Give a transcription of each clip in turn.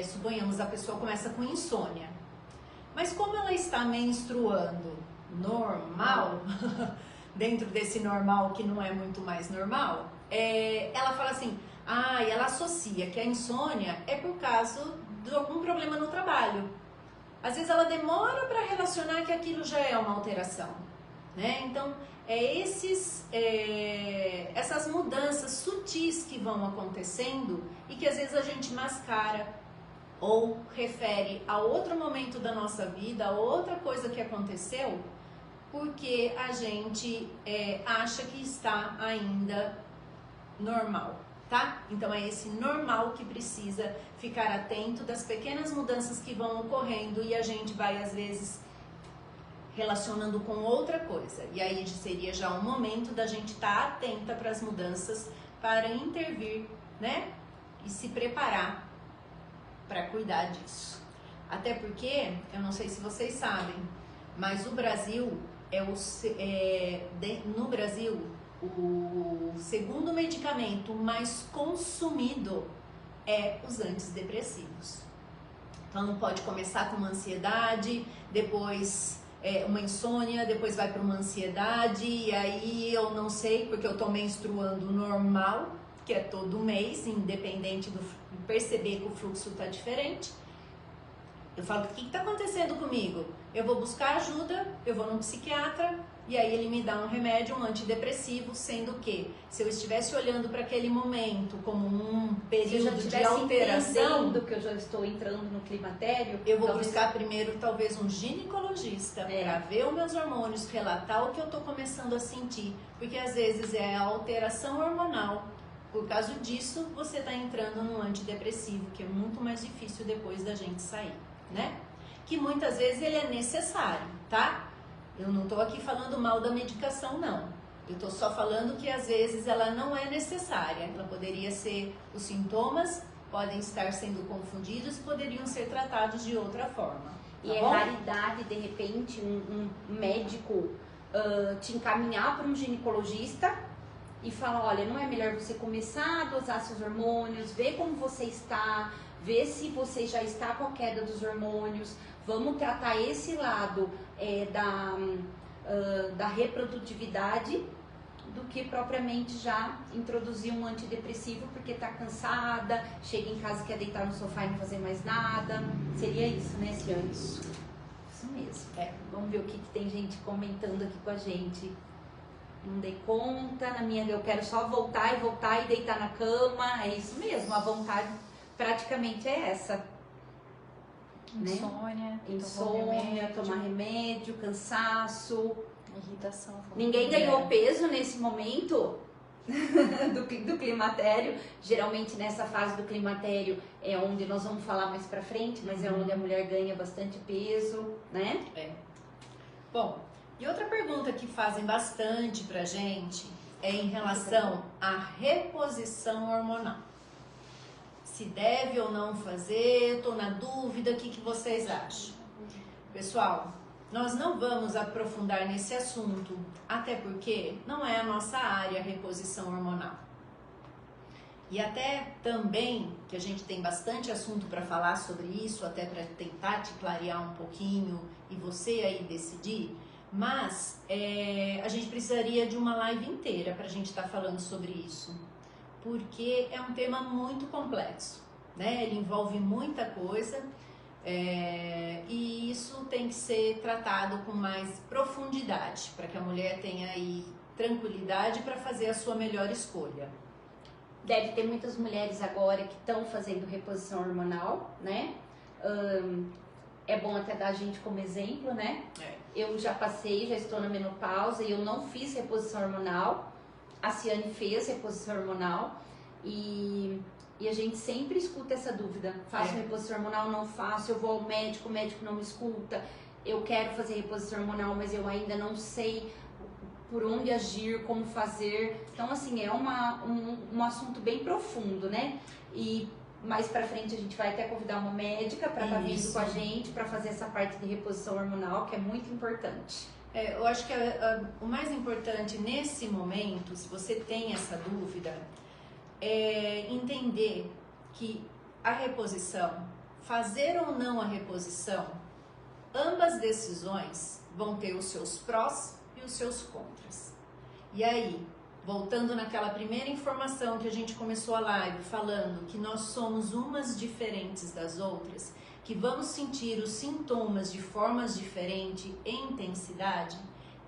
suponhamos, a pessoa começa com insônia. Mas como ela está menstruando normal, dentro desse normal que não é muito mais normal, ela fala assim, e ela associa que a insônia é por causa de algum problema no trabalho. Às vezes ela demora para relacionar que aquilo já é uma alteração, né? Então, essas mudanças sutis que vão acontecendo e que às vezes a gente mascara ou refere a outro momento da nossa vida, a outra coisa que aconteceu, porque a gente acha que está ainda normal, tá? Então é esse normal que precisa ficar atento das pequenas mudanças que vão ocorrendo e a gente vai às vezes relacionando com outra coisa. E aí seria já um momento da gente estar atenta para as mudanças, para intervir, né? E se preparar para cuidar disso. Até porque, eu não sei se vocês sabem, mas o Brasil no Brasil, o segundo medicamento mais consumido é os antidepressivos. Então pode começar com uma ansiedade, depois uma insônia, depois vai para uma ansiedade, e aí eu não sei, porque eu estou menstruando normal, que é todo mês, independente de perceber que o fluxo está diferente. Eu falo, o que está acontecendo comigo? Eu vou buscar ajuda, eu vou num psiquiatra, e aí ele me dá um remédio, um antidepressivo, sendo que se eu estivesse olhando para aquele momento como um período de alteração, que eu já estou entrando no climatério, eu vou buscar primeiro talvez um ginecologista para ver os meus hormônios, relatar o que eu estou começando a sentir, porque às vezes é a alteração hormonal. Por causa disso, você está entrando num antidepressivo, que é muito mais difícil depois da gente sair, né? Que muitas vezes ele é necessário, tá? Eu não estou aqui falando mal da medicação, não. Eu estou só falando que às vezes ela não é necessária. Ela poderia ser, os sintomas podem estar sendo confundidos, poderiam ser tratados de outra forma. E é raridade, de repente, um médico te encaminhar para um ginecologista e falar, olha, não é melhor você começar a dosar seus hormônios, ver como você está, ver se você já está com a queda dos hormônios, vamos tratar esse lado da reprodutividade do que propriamente já introduzir um antidepressivo porque está cansada, chega em casa e quer deitar no sofá e não fazer mais nada. Seria isso, né, Ciane? Isso mesmo. Vamos ver o que tem gente comentando aqui com a gente. Não dei conta, na minha eu quero só voltar e deitar na cama. É isso mesmo, a vontade praticamente é essa. Insônia, tomar remédio, cansaço, irritação. Ninguém ganhou peso nesse momento do climatério. Geralmente nessa fase do climatério é onde nós vamos falar mais pra frente, mas é onde a mulher ganha bastante peso, né? Bom, e outra pergunta que fazem bastante pra gente é em relação à reposição hormonal. Se deve ou não fazer, eu tô na dúvida, o que vocês acham? Pessoal, nós não vamos aprofundar nesse assunto, até porque não é a nossa área, a reposição hormonal. E até também, que a gente tem bastante assunto para falar sobre isso, até para tentar te clarear um pouquinho e você aí decidir, mas a gente precisaria de uma live inteira para a gente estar falando sobre isso, porque é um tema muito complexo, né? Ele envolve muita coisa e isso tem que ser tratado com mais profundidade, para que a mulher tenha aí tranquilidade para fazer a sua melhor escolha. Deve ter muitas mulheres agora que estão fazendo reposição hormonal, né? É bom até dar a gente como exemplo, né? Eu já passei, já estou na menopausa e eu não fiz reposição hormonal. A Ciane fez reposição hormonal e a gente sempre escuta essa dúvida. Faço reposição hormonal, não faço, eu vou ao médico, o médico não me escuta. Eu quero fazer reposição hormonal, mas eu ainda não sei por onde agir, como fazer. Então, assim, é um assunto bem profundo, né? E mais pra frente a gente vai até convidar uma médica para estar vindo com a gente para fazer essa parte de reposição hormonal, que é muito importante. Eu acho que o mais importante nesse momento, se você tem essa dúvida, é entender que a reposição, fazer ou não a reposição, ambas decisões vão ter os seus prós e os seus contras. E aí, voltando naquela primeira informação que a gente começou a live falando que nós somos umas diferentes das outras, que vamos sentir os sintomas de formas diferentes em intensidade,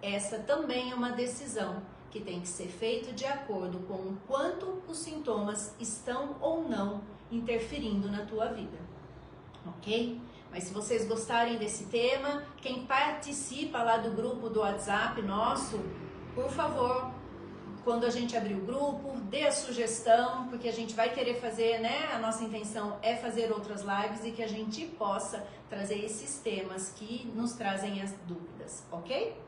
essa também é uma decisão que tem que ser feita de acordo com o quanto os sintomas estão ou não interferindo na tua vida, ok? Mas se vocês gostarem desse tema, quem participa lá do grupo do WhatsApp nosso, por favor, quando a gente abrir o grupo, dê a sugestão, porque a gente vai querer fazer, né? A nossa intenção é fazer outras lives e que a gente possa trazer esses temas que nos trazem as dúvidas, ok?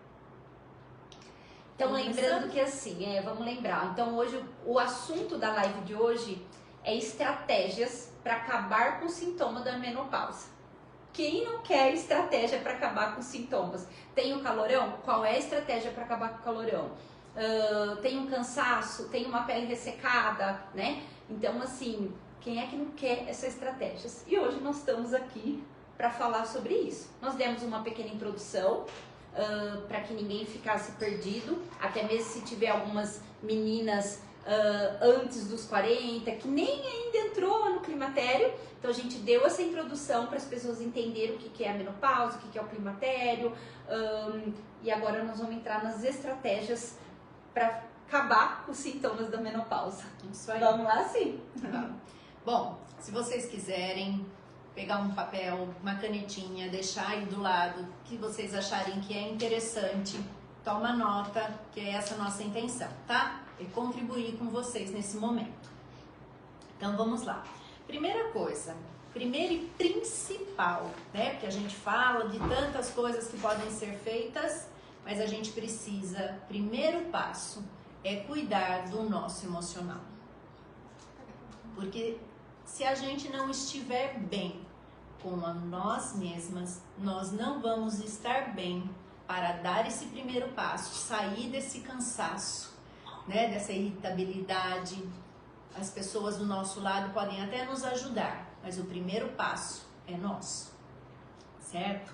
Então, lembrando que assim, vamos lembrar. Então, hoje, o assunto da live de hoje é estratégias para acabar com o sintoma da menopausa. Quem não quer estratégia para acabar com os sintomas? Tem o calorão? Qual é a estratégia para acabar com o calorão? Tem um cansaço? Tem uma pele ressecada, né? Então, assim, quem é que não quer essas estratégias? E hoje nós estamos aqui para falar sobre isso. Nós demos uma pequena introdução, para que ninguém ficasse perdido, até mesmo se tiver algumas meninas antes dos 40 que nem ainda entrou no climatério. Então a gente deu essa introdução para as pessoas entenderem o que é a menopausa, o que é o climatério, e agora nós vamos entrar nas estratégias para acabar com os sintomas da menopausa. Isso aí. Vamos lá, sim. Bom, se vocês quiserem pegar um papel, uma canetinha, deixar aí do lado que vocês acharem que é interessante, toma nota, que é essa a nossa intenção, tá? E contribuir com vocês nesse momento. Então vamos lá. Primeira coisa, primeiro e principal, né? Porque a gente fala de tantas coisas que podem ser feitas, mas a gente precisa, primeiro passo é cuidar do nosso emocional. Porque se a gente não estiver bem com a nós mesmas, nós não vamos estar bem para dar esse primeiro passo, sair desse cansaço, né, dessa irritabilidade. As pessoas do nosso lado podem até nos ajudar, mas o primeiro passo é nosso, certo?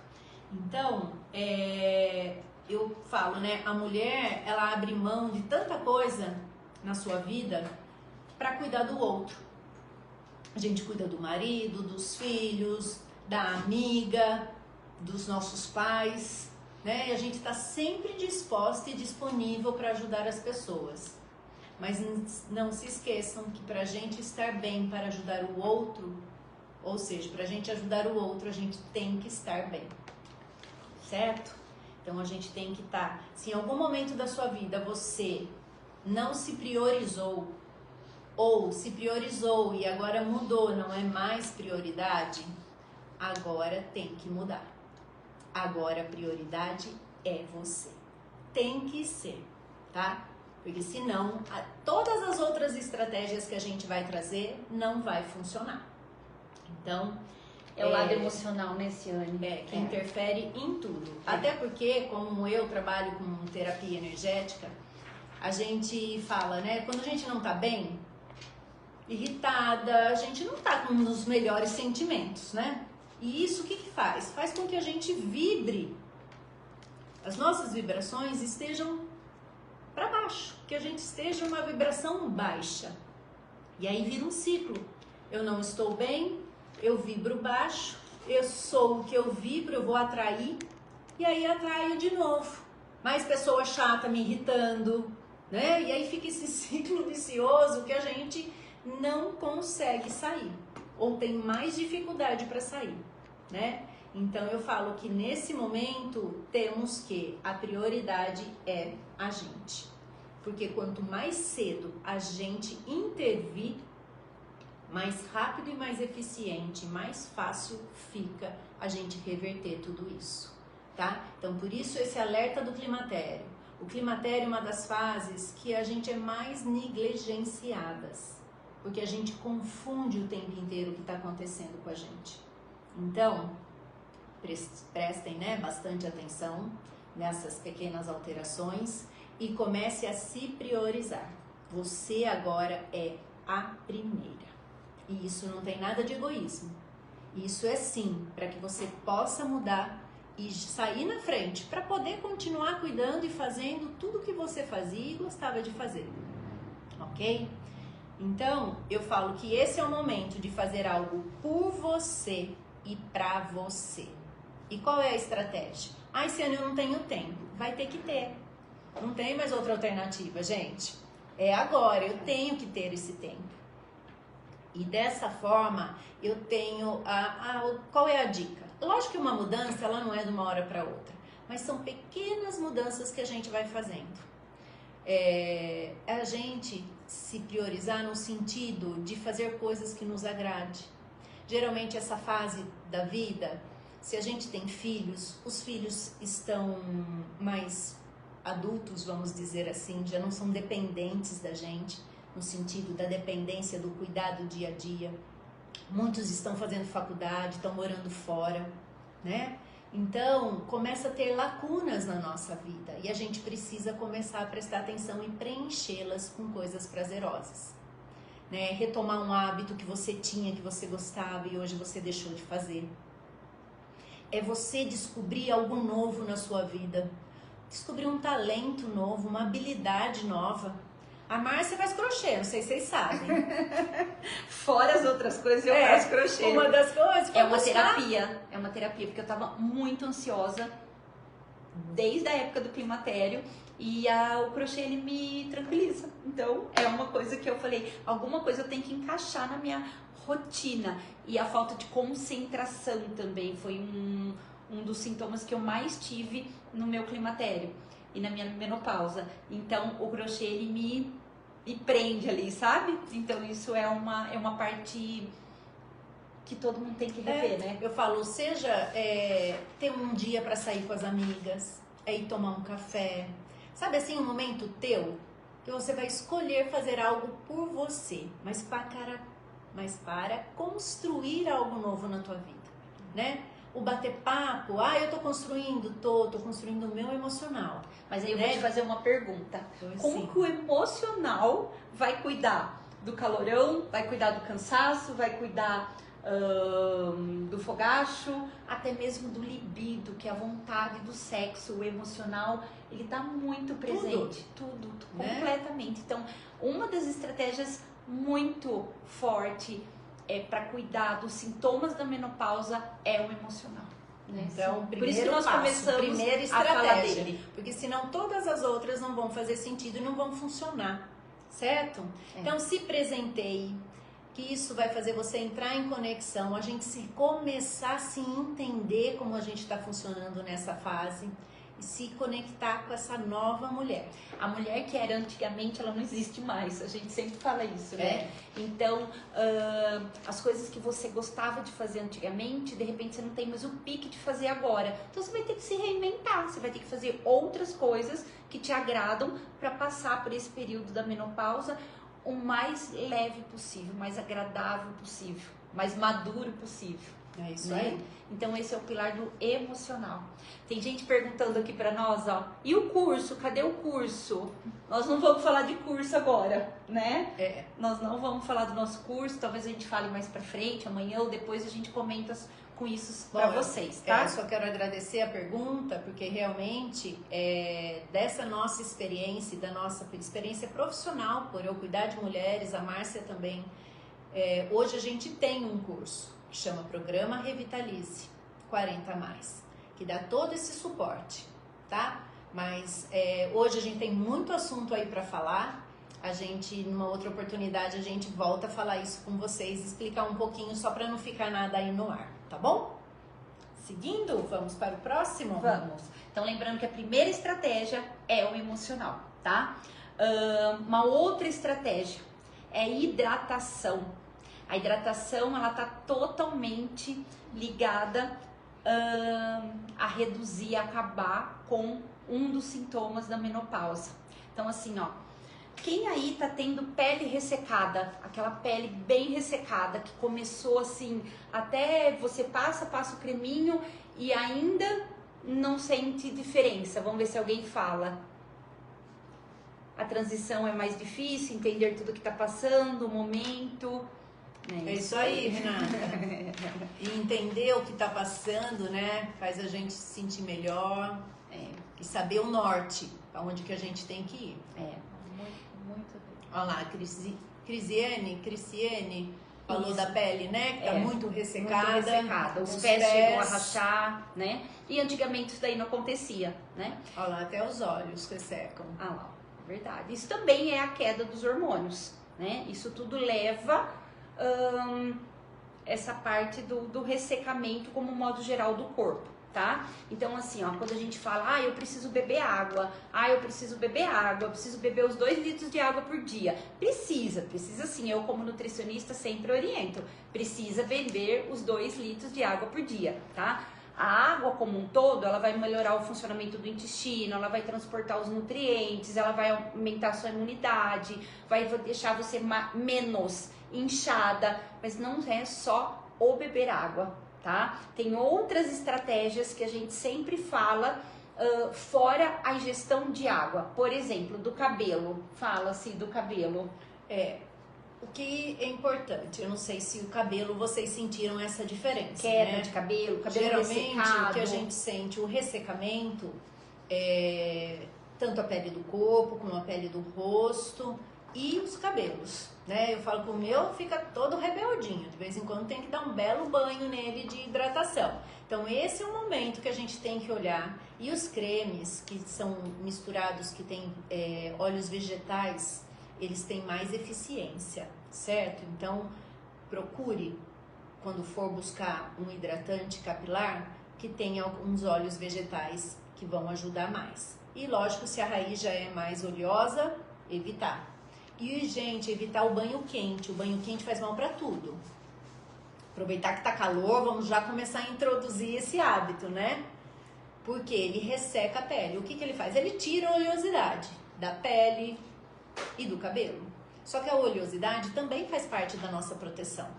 Então, eu falo, né, a mulher, ela abre mão de tanta coisa na sua vida para cuidar do outro. A gente cuida do marido, dos filhos, da amiga, dos nossos pais, né? E a gente está sempre disposta e disponível para ajudar as pessoas. Mas não se esqueçam que para a gente estar bem, para ajudar o outro, ou seja, para a gente ajudar o outro, a gente tem que estar bem, certo? Então a gente tem que estar, se em algum momento da sua vida você não se priorizou, ou se priorizou e agora mudou, não é mais prioridade, agora tem que mudar. Agora a prioridade é você. Tem que ser, tá? Porque senão, todas as outras estratégias que a gente vai trazer não vai funcionar. Então, é o lado emocional, né, Ciane? Que interfere em tudo. Até porque, como eu trabalho com terapia energética, a gente fala, né, quando a gente não tá bem, irritada, a gente não tá com os melhores sentimentos, né? E isso o que que faz? Faz com que a gente vibre, as nossas vibrações estejam para baixo, que a gente esteja uma vibração baixa. E aí vira um ciclo. Eu não estou bem, eu vibro baixo, eu sou o que eu vibro, eu vou atrair, e aí atraio de novo. Mais pessoa chata me irritando, né? E aí fica esse ciclo vicioso que a gente não consegue sair, ou tem mais dificuldade para sair, né? Então eu falo que nesse momento temos que a prioridade é a gente, porque quanto mais cedo a gente intervir, mais rápido e mais eficiente, mais fácil fica a gente reverter tudo isso, tá? Então por isso esse alerta do climatério. O climatério é uma das fases que a gente é mais negligenciadas, porque a gente confunde o tempo inteiro o que está acontecendo com a gente. Então, prestem, né, bastante atenção nessas pequenas alterações e comece a se priorizar. Você agora é a primeira. E isso não tem nada de egoísmo. Isso é sim para que você possa mudar e sair na frente para poder continuar cuidando e fazendo tudo que você fazia e gostava de fazer. Ok? Então, eu falo que esse é o momento de fazer algo por você e pra você. E qual é a estratégia? Esse ano eu não tenho tempo. Vai ter que ter. Não tem mais outra alternativa, gente. É agora, eu tenho que ter esse tempo. E dessa forma, eu tenho qual é a dica? Lógico que uma mudança, ela não é de uma hora para outra. Mas são pequenas mudanças que a gente vai fazendo. A gente se priorizar no sentido de fazer coisas que nos agrade. Geralmente essa fase da vida, se a gente tem filhos, os filhos estão mais adultos, vamos dizer assim, já não são dependentes da gente, no sentido da dependência do cuidado dia a dia. Muitos estão fazendo faculdade, estão morando fora, né? Então, começa a ter lacunas na nossa vida e a gente precisa começar a prestar atenção e preenchê-las com coisas prazerosas, né? Retomar um hábito que você tinha, que você gostava e hoje você deixou de fazer. É você descobrir algo novo na sua vida, descobrir um talento novo, uma habilidade nova. A Márcia faz crochê, não sei se vocês sabem. Fora as outras coisas, eu faço crochê. Uma das coisas é uma terapia. É uma terapia, porque eu tava muito ansiosa desde a época do climatério e o crochê ele me tranquiliza. Então é uma coisa que eu falei, alguma coisa eu tenho que encaixar na minha rotina. E a falta de concentração também foi um dos sintomas que eu mais tive no meu climatério e na minha menopausa. Então o crochê ele me prende ali, sabe? Então isso é uma parte que todo mundo tem que rever, né? Eu falo, seja ter um dia para sair com as amigas, ir tomar um café, sabe assim, um momento teu, que você vai escolher fazer algo por você, mas para construir algo novo na tua vida, né? O bater papo, eu tô construindo o meu emocional. Mas aí eu vou te fazer uma pergunta. Como que o emocional vai cuidar do calorão, vai cuidar do cansaço, vai cuidar do fogacho, até mesmo do libido, que é a vontade do sexo, o emocional, ele tá muito presente. Tudo né? Completamente. Então, uma das estratégias muito forte para cuidar dos sintomas da menopausa é o emocional. Né? Então, por isso que nós começamos a falar dele. Porque senão todas as outras não vão fazer sentido e não vão funcionar, certo? Então, se presenteie, que isso vai fazer você entrar em conexão, a gente começar a se entender como a gente está funcionando nessa fase e se conectar com essa nova mulher. A mulher que era antigamente, ela não existe mais. A gente sempre fala isso, né? Então, as coisas que você gostava de fazer antigamente, de repente você não tem mais o pique de fazer agora. Então você vai ter que se reinventar, você vai ter que fazer outras coisas que te agradam para passar por esse período da menopausa o mais leve possível, mais agradável possível, mais maduro possível. É isso aí. Então esse é o pilar do emocional. Tem gente perguntando aqui pra nós, e o curso? Cadê o curso? Nós não vamos falar de curso agora, né? Nós não vamos falar do nosso curso, talvez a gente fale mais pra frente, amanhã ou depois a gente comenta com isso pra vocês, tá? Eu só quero agradecer a pergunta, porque realmente dessa nossa experiência, da nossa experiência profissional, por eu cuidar de mulheres, a Márcia também, hoje a gente tem um curso que chama Programa Revitalize 40+, que dá todo esse suporte, tá? Mas hoje a gente tem muito assunto aí para falar. A gente, numa outra oportunidade, a gente volta a falar isso com vocês, explicar um pouquinho só para não ficar nada aí no ar, tá bom? Seguindo, vamos para o próximo? Vamos. Então, lembrando que a primeira estratégia é o emocional, tá? Uma outra estratégia é hidratação. A hidratação, ela tá totalmente ligada a reduzir, a acabar com um dos sintomas da menopausa. Então, assim, quem aí tá tendo pele ressecada, aquela pele bem ressecada, que começou assim, até você passa o creminho e ainda não sente diferença. Vamos ver se alguém fala. A transição é mais difícil, entender tudo que tá passando, o momento. É isso aí, Renata. E entender o que está passando, né? Faz a gente se sentir melhor. E saber o norte, aonde que a gente tem que ir. Muito bem. Olha lá, Criciene falou da pele, né? Que tá muito ressecada. Muito ressecada. Os pés chegam a rachar, né? E antigamente isso daí não acontecia, né? Olha lá, até os olhos ressecam. Ah lá, verdade. Isso também é a queda dos hormônios, né? Isso tudo leva essa parte do ressecamento como modo geral do corpo. Tá? Então assim, ó, quando a gente fala, eu preciso beber água, eu preciso beber os 2 litros de água por dia. Precisa sim, eu como nutricionista sempre oriento, precisa beber os 2 litros de água por dia, tá? A água como um todo, ela vai melhorar o funcionamento do intestino, ela vai transportar os nutrientes, ela vai aumentar a sua imunidade, vai deixar você menos inchada, mas não é só o beber água. Tá? Tem outras estratégias que a gente sempre fala fora a ingestão de água. Por exemplo, do cabelo. Fala-se do cabelo. O que é importante, eu não sei se o cabelo vocês sentiram essa diferença. Queda, né? de cabelo geralmente ressecado. O que a gente sente, o ressecamento, tanto a pele do corpo como a pele do rosto e os cabelos. Né? Eu falo que o meu fica todo rebeldinho, de vez em quando tem que dar um belo banho nele de hidratação. Então esse é o momento que a gente tem que olhar. E os cremes que são misturados, que tem óleos vegetais, eles têm mais eficiência, certo? Então procure, quando for buscar um hidratante capilar, que tenha alguns óleos vegetais que vão ajudar mais. E lógico, se a raiz já é mais oleosa, evitar. E, gente, evitar o banho quente. O banho quente faz mal para tudo. Aproveitar que tá calor, vamos já começar a introduzir esse hábito, né? Porque ele resseca a pele. O que ele faz? Ele tira a oleosidade da pele e do cabelo. Só que a oleosidade também faz parte da nossa proteção.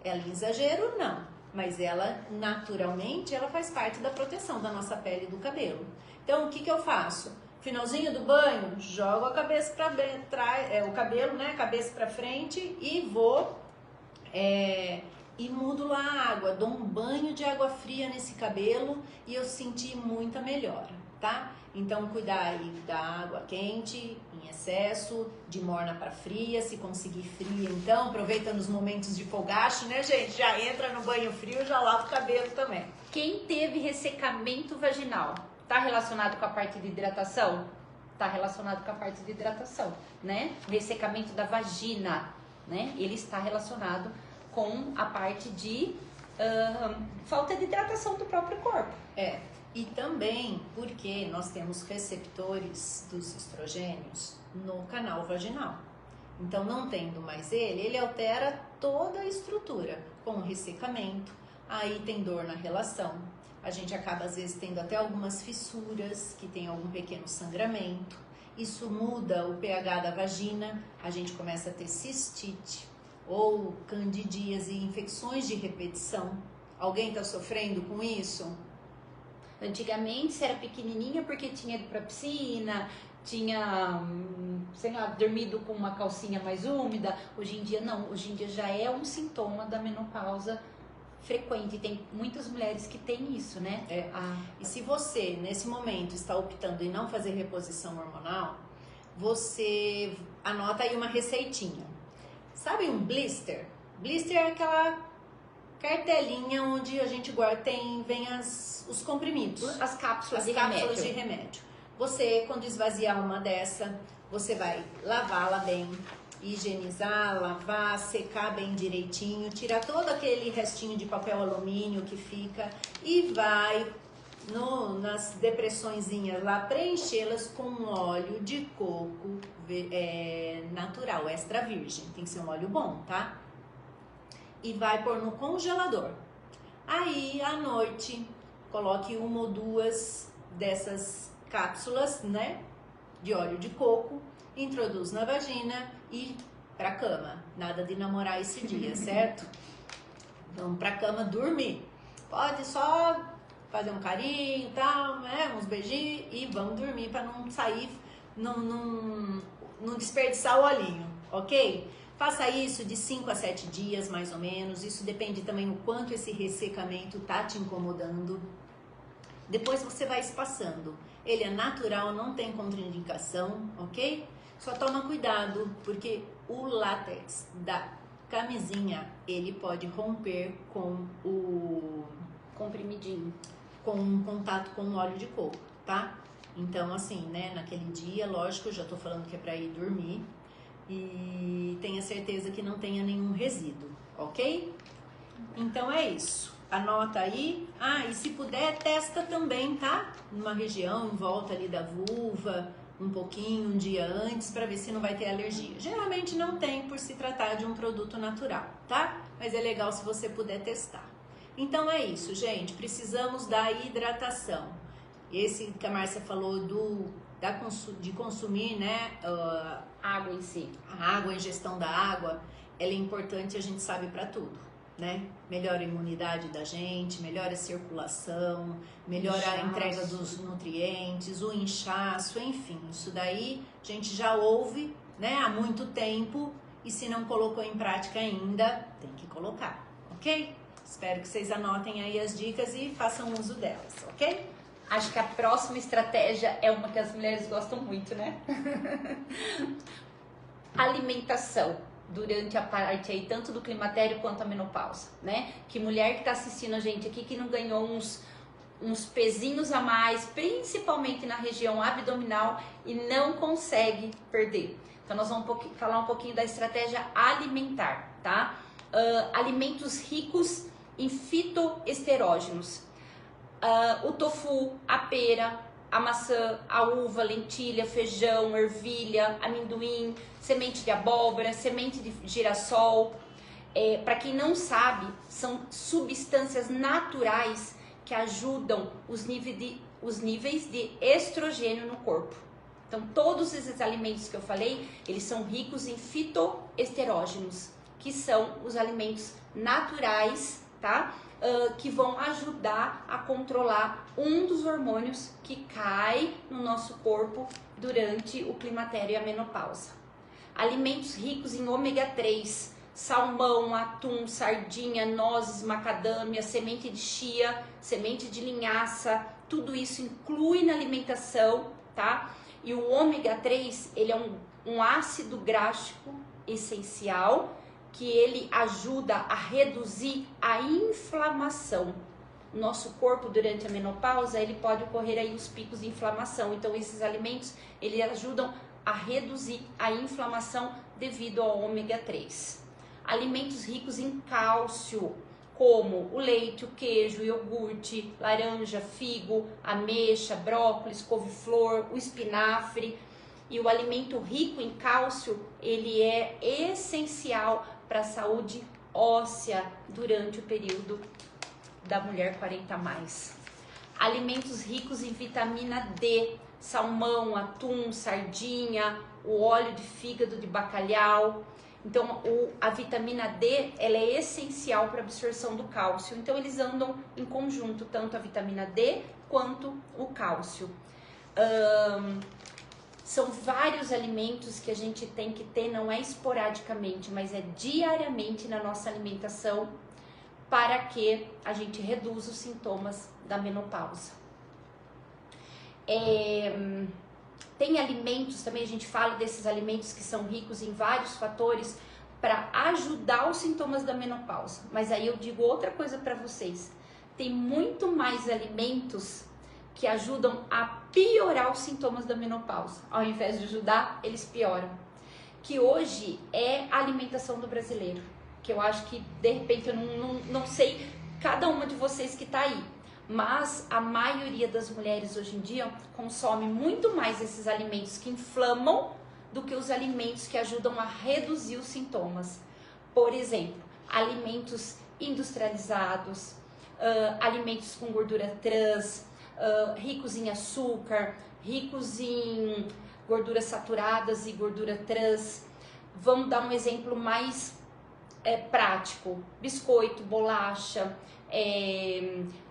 Ela em exagero, não. Mas ela, naturalmente, ela faz parte da proteção da nossa pele e do cabelo. Então, o que eu faço? Finalzinho do banho, jogo a cabeça para o cabelo, né, cabeça para frente e vou e mudo lá a água, dou um banho de água fria nesse cabelo e eu senti muita melhora, tá? Então cuidar aí da água quente em excesso, de morna para fria, se conseguir fria, então aproveita nos momentos de fogacho, né, gente? Já entra no banho frio, já lava o cabelo também. Quem teve ressecamento vaginal? Está relacionado com a parte de hidratação? Está relacionado com a parte de hidratação, né? O ressecamento da vagina, né? Ele está relacionado com a parte de falta de hidratação do próprio corpo. E também porque nós temos receptores dos estrogênios no canal vaginal. Então, não tendo mais ele altera toda a estrutura, com o ressecamento, aí tem dor na relação. A gente acaba, às vezes, tendo até algumas fissuras, que tem algum pequeno sangramento. Isso muda o pH da vagina, a gente começa a ter cistite ou candidíase e infecções de repetição. Alguém está sofrendo com isso? Antigamente, você era pequenininha porque tinha ido pra piscina, tinha, sei lá, dormido com uma calcinha mais úmida. Hoje em dia, não. Hoje em dia já é um sintoma da menopausa frequente, tem muitas mulheres que têm isso, né? E se você, nesse momento, está optando em não fazer reposição hormonal, você anota aí uma receitinha. Sabe um blister? Blister é aquela cartelinha onde a gente guarda, vem os comprimidos. As cápsulas de remédio. Você, quando esvaziar uma dessa, você vai lavá-la bem, higienizar, lavar, secar bem direitinho, tirar todo aquele restinho de papel alumínio que fica e vai nas depressõezinhas lá preenchê-las com óleo de coco natural, extra virgem, tem que ser um óleo bom, tá? E vai pôr no congelador. Aí à noite coloque 1 ou 2 dessas cápsulas, né, de óleo de coco, introduz na vagina e pra cama. Nada de namorar esse dia, certo? Vamos pra cama dormir. Pode só fazer um carinho e tal, né? Uns beijinhos e vamos dormir pra não sair, não desperdiçar o olhinho, ok? Faça isso de 5 a 7 dias, mais ou menos. Isso depende também o quanto esse ressecamento tá te incomodando. Depois você vai espaçando. Ele é natural, não tem contraindicação, ok? Só toma cuidado, porque o látex da camisinha, ele pode romper com o comprimidinho, com contato com o óleo de coco, tá? Então, assim, né, naquele dia, lógico, eu já tô falando que é pra ir dormir e tenha certeza que não tenha nenhum resíduo, ok? Então é isso. Anota aí. Ah, e se puder, testa também, tá? Numa região em volta ali da vulva, um pouquinho, um dia antes, para ver se não vai ter alergia. Geralmente não tem por se tratar de um produto natural, tá? Mas é legal se você puder testar. Então é isso, gente. Precisamos da hidratação. Esse que a Márcia falou de consumir, né? Água em si. A água, a ingestão da água, ela é importante, a gente sabe para tudo, né? Melhora a imunidade da gente, melhora a circulação, melhora a entrega dos nutrientes, o inchaço, enfim. Isso daí a gente já ouve, né, há muito tempo e se não colocou em prática ainda, tem que colocar, ok? Espero que vocês anotem aí as dicas e façam uso delas, ok? Acho que a próxima estratégia é uma que as mulheres gostam muito, né? Alimentação durante a parte aí, tanto do climatério quanto a menopausa, né? Que mulher que tá assistindo a gente aqui que não ganhou uns pezinhos a mais, principalmente na região abdominal e não consegue perder. Então nós vamos falar um pouquinho da estratégia alimentar, tá? Alimentos ricos em fitoesterógenos. O tofu, a pera, a maçã, a uva, lentilha, feijão, ervilha, amendoim, semente de abóbora, semente de girassol. Para quem não sabe, são substâncias naturais que ajudam os níveis de estrogênio no corpo. Então, todos esses alimentos que eu falei, eles são ricos em fitoesterógenos, que são os alimentos naturais, tá? Que vão ajudar a controlar um dos hormônios que cai no nosso corpo durante o climatério e a menopausa. Alimentos ricos em ômega 3, salmão, atum, sardinha, nozes, macadâmia, semente de chia, semente de linhaça, tudo isso inclui na alimentação, tá? E o ômega 3, ele é um ácido gráfico essencial, que ele ajuda a reduzir a inflamação. O nosso corpo, durante a menopausa, ele pode ocorrer aí os picos de inflamação. Então, esses alimentos, eles ajudam a reduzir a inflamação devido ao ômega 3. Alimentos ricos em cálcio, como o leite, o queijo, o iogurte, laranja, figo, ameixa, brócolis, couve-flor, o espinafre. E o alimento rico em cálcio, ele é essencial para a saúde óssea durante o período da mulher 40+. Alimentos ricos em vitamina D, salmão, atum, sardinha, o óleo de fígado de bacalhau. Então, a vitamina D, ela é essencial para a absorção do cálcio. Então, eles andam em conjunto, tanto a vitamina D quanto o cálcio. São vários alimentos que a gente tem que ter, não é esporadicamente, mas é diariamente na nossa alimentação para que a gente reduza os sintomas da menopausa. Tem alimentos, também a gente fala desses alimentos que são ricos em vários fatores para ajudar os sintomas da menopausa. Mas aí eu digo outra coisa para vocês. Tem muito mais alimentos que ajudam a piorar os sintomas da menopausa. Ao invés de ajudar, eles pioram. Que hoje é a alimentação do brasileiro. Que eu acho que, de repente, eu não sei cada uma de vocês que está aí. Mas a maioria das mulheres hoje em dia consome muito mais esses alimentos que inflamam do que os alimentos que ajudam a reduzir os sintomas. Por exemplo, alimentos industrializados, alimentos com gordura trans, ricos em açúcar, ricos em gorduras saturadas e gordura trans. Vamos dar um exemplo mais prático: biscoito, bolacha,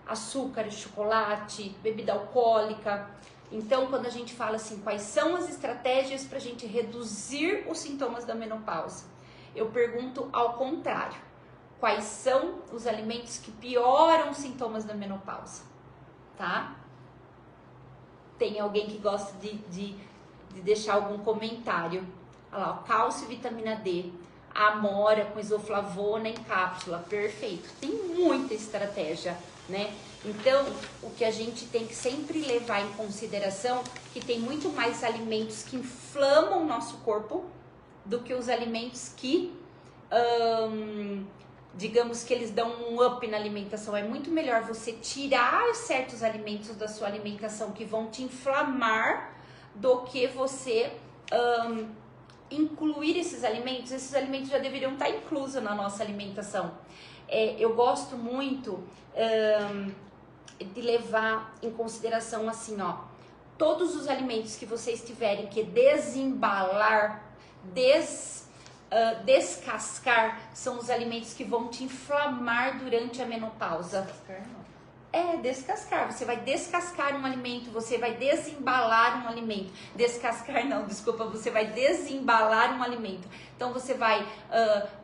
açúcar, chocolate, bebida alcoólica. Então, quando a gente fala assim, quais são as estratégias para a gente reduzir os sintomas da menopausa? eu pergunto ao contrário. Quais são os alimentos que pioram os sintomas da menopausa, tá? Tem alguém que gosta de deixar algum comentário. Olha lá, ó, cálcio e vitamina D, amora com isoflavona em cápsula, perfeito. Tem muita estratégia, né? Então, o que a gente tem que sempre levar em consideração que tem muito mais alimentos que inflamam o nosso corpo do que os alimentos que, digamos que eles dão um up na alimentação. É muito melhor você tirar certos alimentos da sua alimentação que vão te inflamar do que você incluir esses alimentos. Esses alimentos já deveriam estar inclusos na nossa alimentação. Eu gosto muito de levar em consideração assim, ó, todos os alimentos que vocês tiverem que desembalar, descascar, são os alimentos que vão te inflamar durante a menopausa. Descascar não. Descascar. Você vai descascar um alimento, você vai desembalar um alimento. Descascar não, desculpa, você vai desembalar um alimento. Então você vai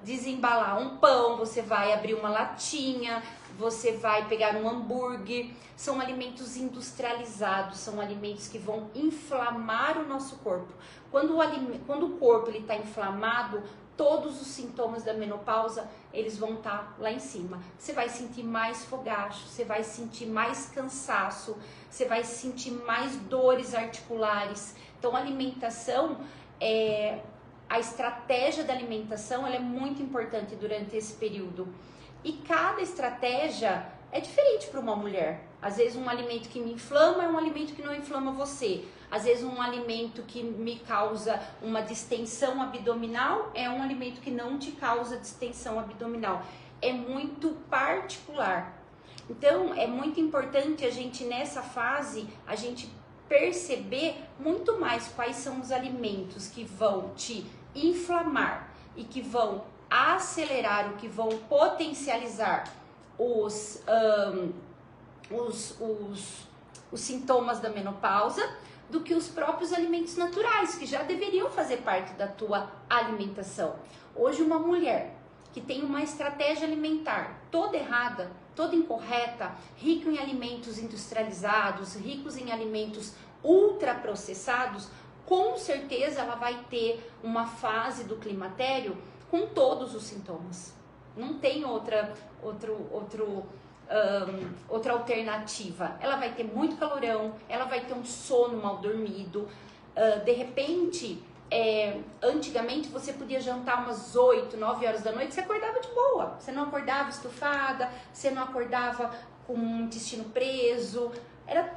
desembalar um pão, você vai abrir uma latinha, você vai pegar um hambúrguer. São alimentos industrializados, são alimentos que vão inflamar o nosso corpo. Quando o corpo está inflamado, todos os sintomas da menopausa, eles vão estar lá em cima. Você vai sentir mais fogacho, você vai sentir mais cansaço, você vai sentir mais dores articulares. Então, a alimentação, a estratégia da alimentação, ela é muito importante durante esse período. E cada estratégia é diferente para uma mulher. Às vezes um alimento que me inflama é um alimento que não inflama você. Às vezes um alimento que me causa uma distensão abdominal é um alimento que não te causa distensão abdominal. É muito particular. Então é muito importante a gente nessa fase, a gente perceber muito mais quais são os alimentos que vão te inflamar e que vão acelerar, o que vão potencializar os sintomas da menopausa, do que os próprios alimentos naturais, que já deveriam fazer parte da tua alimentação. Hoje uma mulher que tem uma estratégia alimentar toda errada, toda incorreta, rica em alimentos industrializados, ricos em alimentos ultraprocessados, com certeza ela vai ter uma fase do climatério com todos os sintomas. Não tem outra alternativa. Ela vai ter muito calorão, ela vai ter um sono mal dormido. De repente, antigamente você podia jantar umas 8, 9 horas da noite, você acordava de boa. Você não acordava estufada, você não acordava com o intestino preso.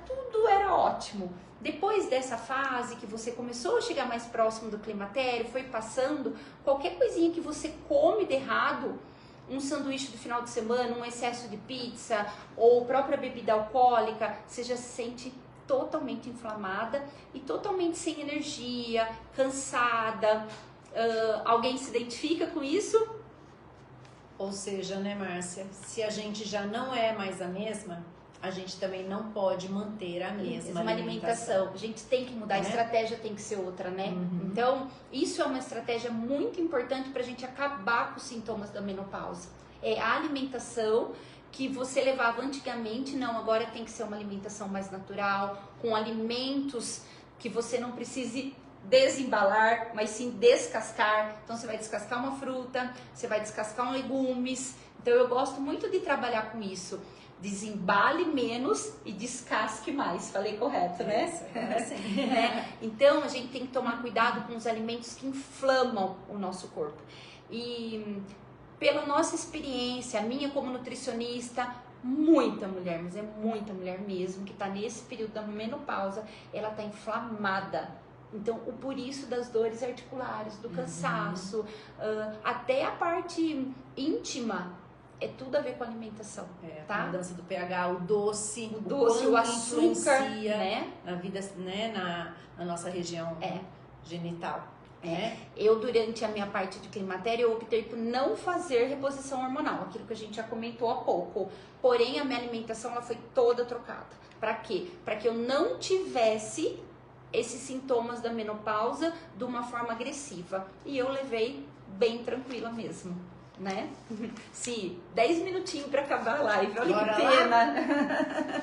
Tudo era ótimo. Depois dessa fase que você começou a chegar mais próximo do climatério, foi passando, qualquer coisinha que você come de errado, um sanduíche do final de semana, um excesso de pizza ou própria bebida alcoólica, você já se sente totalmente inflamada e totalmente sem energia, cansada. Alguém se identifica com isso? Ou seja, né, Márcia, se a gente já não é mais a mesma, a gente também não pode manter a mesma alimentação. A gente tem que mudar, a estratégia tem que ser outra, né? Então, isso é uma estratégia muito importante para a gente acabar com os sintomas da menopausa. É a alimentação que você levava antigamente, não, agora tem que ser uma alimentação mais natural, com alimentos que você não precise desembalar, mas sim descascar. Então, você vai descascar uma fruta, você vai descascar legumes. Então, eu gosto muito de trabalhar com isso. Desembale menos e descasque mais. Falei correto, né? Sim. Então, a gente tem que tomar cuidado com os alimentos que inflamam o nosso corpo. E pela nossa experiência, a minha como nutricionista, muita mulher, mas é muita mulher mesmo, que está nesse período da menopausa, ela está inflamada. Então, por isso das dores articulares, do cansaço, até a parte íntima, é tudo a ver com a alimentação, tá? A mudança do pH, o doce, o açúcar, né? Na vida, né? Na nossa região genital. Eu, durante a minha parte de climatério, eu optei por não fazer reposição hormonal, aquilo que a gente já comentou há pouco. Porém, a minha alimentação ela foi toda trocada. Para quê? Para que eu não tivesse esses sintomas da menopausa de uma forma agressiva. E eu levei bem tranquila mesmo, né? Se 10 minutinhos para acabar a live, olha Bora que pena.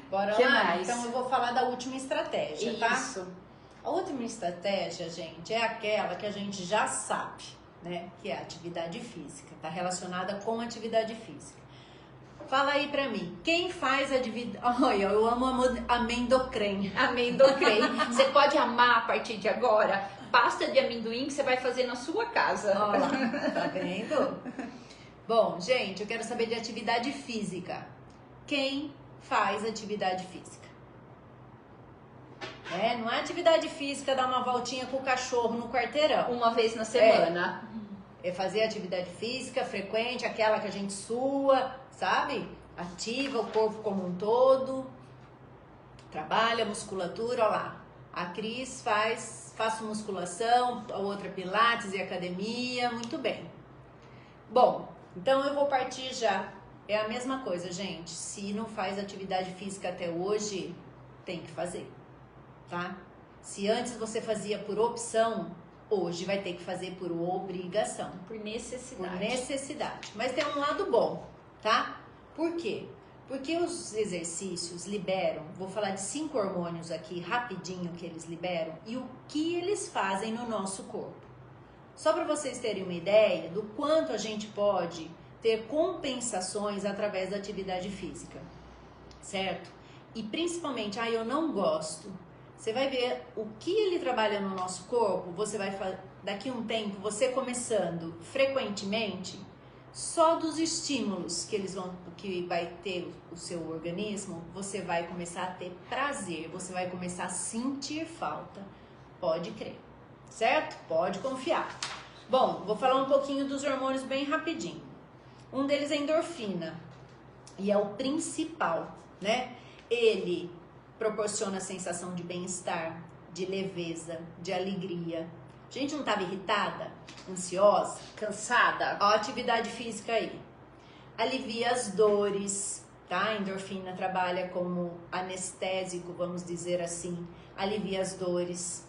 Bora Que lá? mais? Então eu vou falar da última estratégia, tá? Isso. A última estratégia, gente, é aquela que a gente já sabe, né? Que é a atividade física, tá relacionada com atividade física. Fala aí pra mim, quem faz atividade... Olha, eu amo amendocrem. Amendocrem. Você pode amar a partir de agora pasta de amendoim que você vai fazer na sua casa. Olha lá, tá vendo? Bom, gente, eu quero saber de atividade física. Quem faz atividade física? Não é atividade física dar uma voltinha com o cachorro no quarteirão. Uma vez na semana. É fazer atividade física frequente, aquela que a gente sua, sabe? Ativa o corpo como um todo. Trabalha a musculatura, ó lá. A Cris faço musculação, a outra pilates e academia, muito bem. Bom, então eu vou partir já. É a mesma coisa, gente. Se não faz atividade física até hoje, tem que fazer, tá? Se antes você fazia por opção, hoje vai ter que fazer por obrigação. Por necessidade. Por necessidade. Mas tem um lado bom, tá? Por quê? Porque os exercícios liberam, vou falar de 5 hormônios aqui rapidinho que eles liberam e o que eles fazem no nosso corpo. Só para vocês terem uma ideia do quanto a gente pode ter compensações através da atividade física, certo? E principalmente, eu não gosto. Você vai ver o que ele trabalha no nosso corpo, você vai daqui a um tempo, você começando frequentemente, só dos estímulos que vai ter o seu organismo, você vai começar a ter prazer, você vai começar a sentir falta. Pode crer, certo? Pode confiar. Bom, vou falar um pouquinho dos hormônios bem rapidinho. Um deles é a endorfina e é o principal, né? Ele proporciona a sensação de bem-estar, de leveza, de alegria. A gente não estava irritada, ansiosa, cansada? Ó, a atividade física aí. Alivia as dores, tá? A endorfina trabalha como anestésico, vamos dizer assim. Alivia as dores.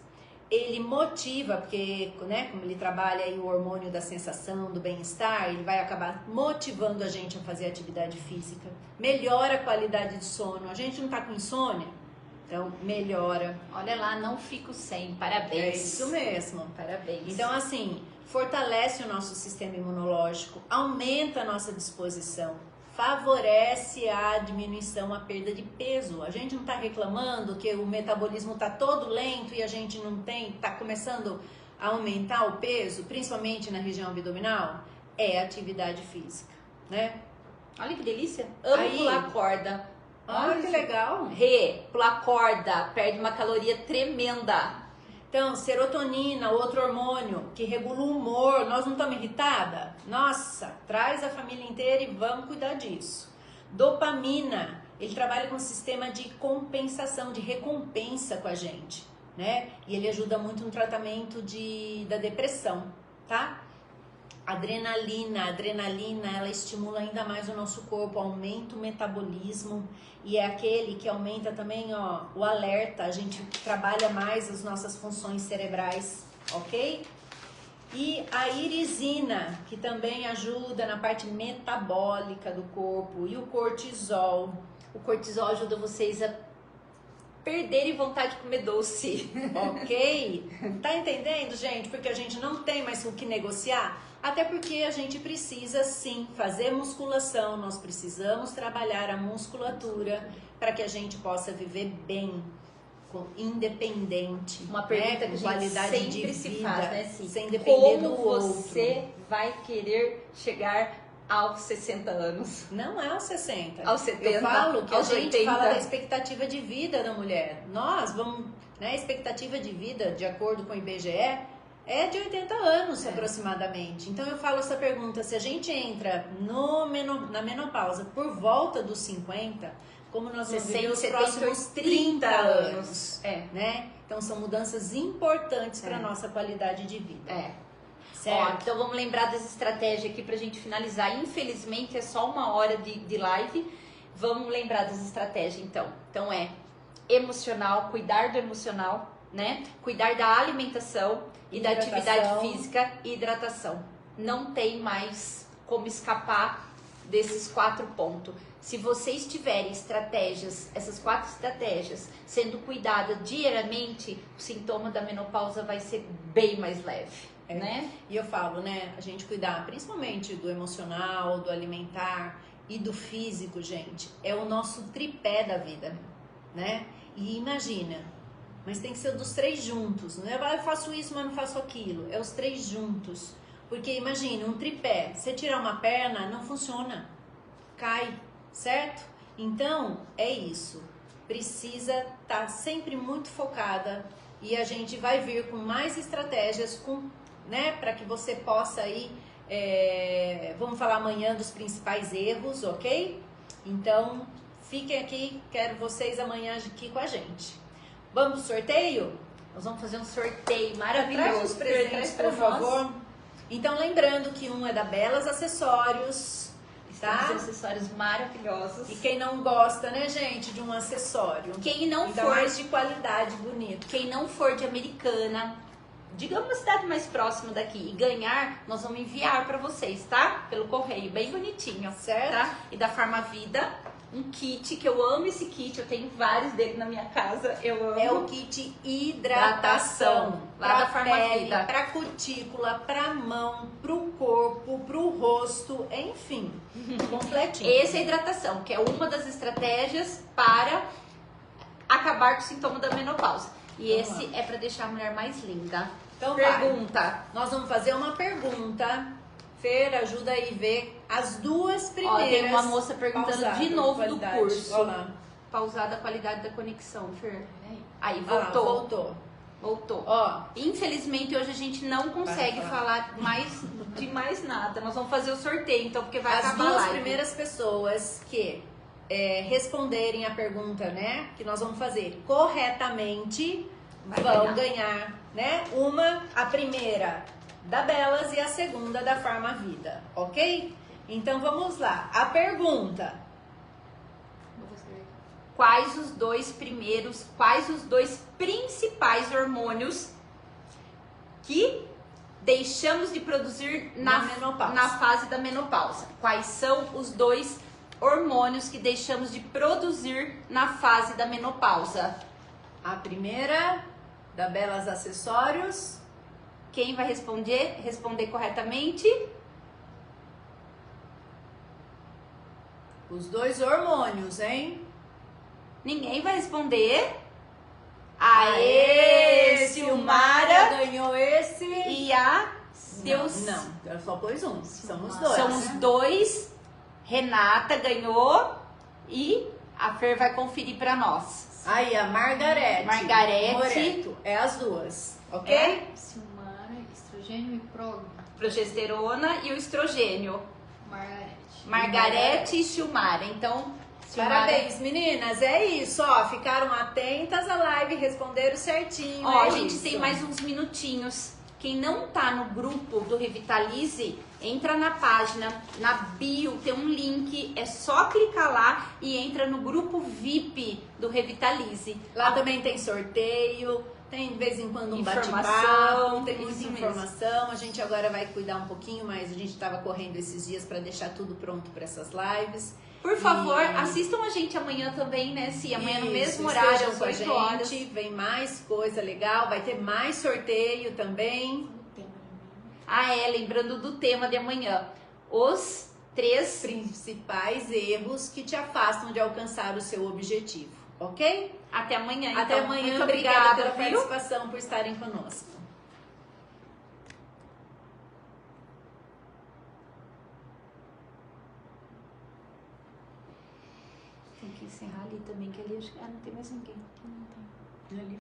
Ele motiva, porque, né, como ele trabalha aí o hormônio da sensação, do bem-estar, ele vai acabar motivando a gente a fazer atividade física. Melhora a qualidade de sono. A gente não tá com insônia? Então, melhora. Olha lá, não fico sem. Parabéns. É isso mesmo. Parabéns. Então, assim, fortalece o nosso sistema imunológico, aumenta a nossa disposição, favorece a diminuição, a perda de peso. A gente não está reclamando que o metabolismo está todo lento e a gente não está começando a aumentar o peso, principalmente na região abdominal? É atividade física, né? Olha que delícia. Amo pular corda. Olha que legal. Pular corda, perde uma caloria tremenda. Então, serotonina, outro hormônio que regula o humor. Nós não estamos irritadas? Nossa, traz a família inteira e vamos cuidar disso. Dopamina, ele trabalha com um sistema de compensação, de recompensa com a gente, né? E ele ajuda muito no tratamento da depressão, tá? Adrenalina, ela estimula ainda mais o nosso corpo, aumenta o metabolismo e é aquele que aumenta também, o alerta, a gente trabalha mais as nossas funções cerebrais, ok? E a irisina, que também ajuda na parte metabólica do corpo, e o cortisol. O cortisol ajuda vocês a perderem vontade de comer doce. Ok? Tá entendendo, gente? Porque a gente não tem mais o que negociar. Até porque a gente precisa sim fazer musculação, nós precisamos trabalhar a musculatura para que a gente possa viver bem, independente. Uma pergunta que a gente qualidade sempre de se vida, faz, né? Assim, sem depender do como outro. você vai querer chegar aos 60 anos? Não é aos 60. Aos 70, Eu falo que a aos gente 80. fala da expectativa de vida da mulher. Nós vamos, né, a expectativa de vida, de acordo com o IBGE, é de 80 anos aproximadamente. Então eu falo essa pergunta, se a gente entra na menopausa por volta dos 50, como nós vamos viver os próximos 30 anos, né? Então são mudanças importantes para a nossa qualidade de vida. Certo? Então vamos lembrar das estratégias aqui pra gente finalizar. Infelizmente é só 1 hora de live. Vamos lembrar das estratégias então. Então emocional, cuidar do emocional, né? Cuidar da alimentação e da atividade física e hidratação. Não tem mais como escapar desses 4 pontos. Se vocês tiverem estratégias, essas 4 estratégias, sendo cuidadas diariamente, o sintoma da menopausa vai ser bem mais leve, né? E eu falo, né, a gente cuidar principalmente do emocional, do alimentar e do físico, gente, é o nosso tripé da vida, né? E imagina, mas tem que ser dos 3 juntos, não é eu faço isso, mas não faço aquilo, é os 3 juntos. Porque imagina, um tripé, você tirar uma perna, não funciona, cai, certo? Então, é isso. Precisa estar sempre muito focada e a gente vai vir com mais estratégias, né, para que você possa aí, vamos falar amanhã dos principais erros, ok? Então, fiquem aqui, quero vocês amanhã aqui com a gente. Vamos pro sorteio? Nós vamos fazer um sorteio maravilhoso. Traz os presentes, por favor. Então, lembrando que um é da Belas Acessórios, tá? Os acessórios maravilhosos. E quem não gosta, né, gente, de um acessório? Quem não ainda for mais de qualidade, bonito. Quem não for de Americana, digamos uma cidade mais próxima daqui, e ganhar, nós vamos enviar para vocês, tá? Pelo correio, bem bonitinho, certo? Tá? E da Farmavida, um kit, que eu amo esse kit, eu tenho vários dele na minha casa, eu amo. É o kit hidratação. Lá da Farmavida. Pra cutícula, pra mão, pro corpo, pro rosto, enfim, completinho. Essa é a hidratação, que é uma das estratégias para acabar com o sintoma da menopausa. E esse é para deixar a mulher mais linda. Então, pergunta. Nós vamos fazer uma pergunta. Fer, ajuda aí a ver as 2 primeiras. Ó, tem uma moça perguntando de novo do curso. Olá. Pausada a qualidade da conexão, Fer. Aí, voltou. Voltou. Ó, infelizmente hoje a gente não consegue falar de mais nada. Nós vamos fazer o sorteio, então, porque vai acabar a live. As 2 primeiras pessoas que responderem a pergunta, né, que nós vamos fazer corretamente, vão ganhar, né? A primeira da Belas e a segunda da Farmavida, ok? Então vamos lá. A pergunta: quais os 2 principais hormônios que deixamos de produzir na fase da menopausa? Quais são os 2 hormônios que deixamos de produzir na fase da menopausa? A primeira da Belas Acessórios. Quem vai responder corretamente? Os 2 hormônios, hein? Ninguém vai responder. Aê, Silmara ganhou esse. E a Deus. Não, ela só pôs um. São os 2. São os 2. Renata ganhou e a Fer vai conferir para nós. Aí, a Margarete. Moreto. É as 2, ok? Silmara, estrogênio e progesterona e o estrogênio. Margarete. Margarete e Silmara. Então, Silmara... Parabéns, meninas. É isso, ó. Ficaram atentas à live, responderam certinho. Ó, a gente tem mais uns minutinhos. Quem não tá no grupo do Revitalize, entra na página, na bio, tem um link, é só clicar lá e entra no grupo VIP do Revitalize. Lá também tem sorteio, tem de vez em quando um informação, tem muita informação. A gente agora vai cuidar um pouquinho, mas a gente estava correndo esses dias para deixar tudo pronto para essas lives. Por favor, assistam a gente amanhã também, né? Sim, amanhã no mesmo horário, às 8 horas. Vem mais coisa legal, vai ter mais sorteio também. Lembrando do tema de amanhã. Os 3 principais erros que te afastam de alcançar o seu objetivo, ok? Até amanhã, então. Até amanhã, muito obrigada pela participação, por estarem conosco. Tem que encerrar ali também, que ali acho que não tem mais ninguém. Não tem. Ali.